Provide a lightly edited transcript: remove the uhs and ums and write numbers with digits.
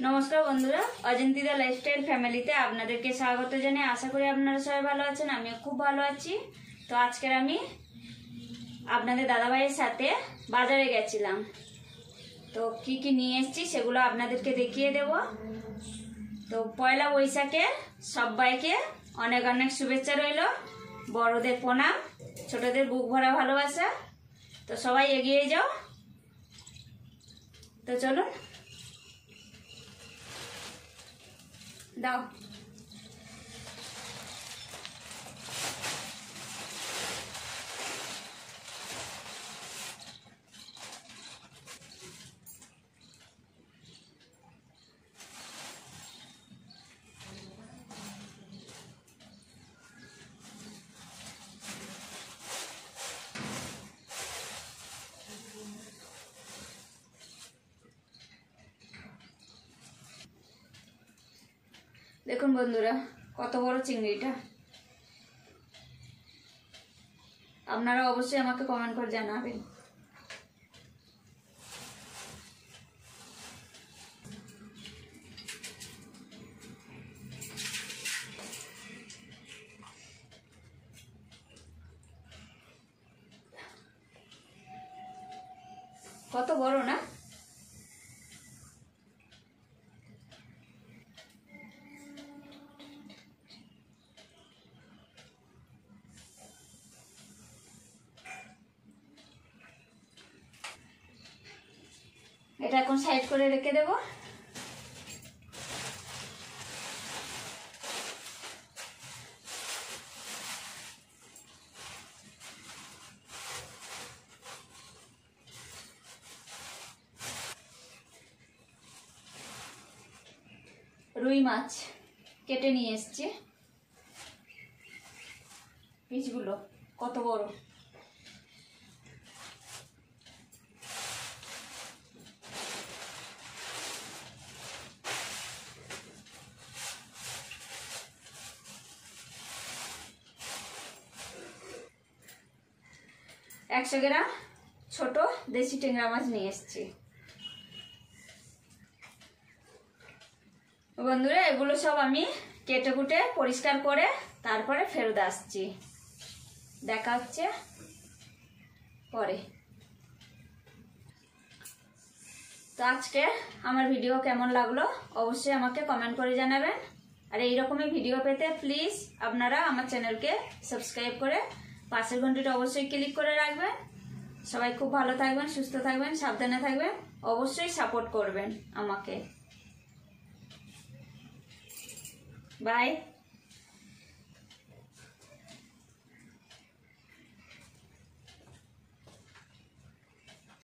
नमस्कार बंधुरा अजंतिदा लाइफस्टाइल फैमिलीते आपनादेरके स्वागत जानिয়ে आशा करी आपनारा सबाई भालो आछेन। आमिও खूब भालो आछि। तो आजकेर आमि आपनादेर दादा भाइयेर साथे बाजारे गेछिलाम। तो की निये एसेछि सेगुलो आपनादेरके देखिए देब। तो पयला बैशाखे सबाइके अनेक अनेक शुभेच्छा रइलो। बड़ोदेर प्रणाम, छोटोदेर बुक भरा भालोबासा। तो सबाई एगिয়ে যাও। तो चलुन दाओ। देखुन बंधुरा कत बड़ चिंगड़ीटा। आपनारा अवश्य आमाके कमेंट करे जानाबेन। कत बड़ ना। এটা এখন সাইড করে রেখে দেব। রুই মাছ কেটে নিয়ে এসেছি। পিসগুলো কত বড়। একশো গ্রাম ছোট দেশি টেংরা মাছ নিয়ে এসেছি। বন্ধুরা এগুলো সব আমি কেটে কুটে পরিষ্কার করে তারপরে ফেরত আসছি। দেখা হচ্ছে পরে। তো আজকে আমার ভিডিও কেমন লাগলো অবশ্যই আমাকে কমেন্ট করে জানাবেন। আর এই রকমই ভিডিও পেতে প্লিজ আপনারা আমার চ্যানেলকে সাবস্ক্রাইব করে পাশের ঘন্টিটা অবশ্যই ক্লিক করে রাখবেন। সবাই খুব ভালো থাকবেন, সুস্থ থাকবেন, সাবধানে থাকবেন। অবশ্যই সাপোর্ট করবেন আমাকে। বাই।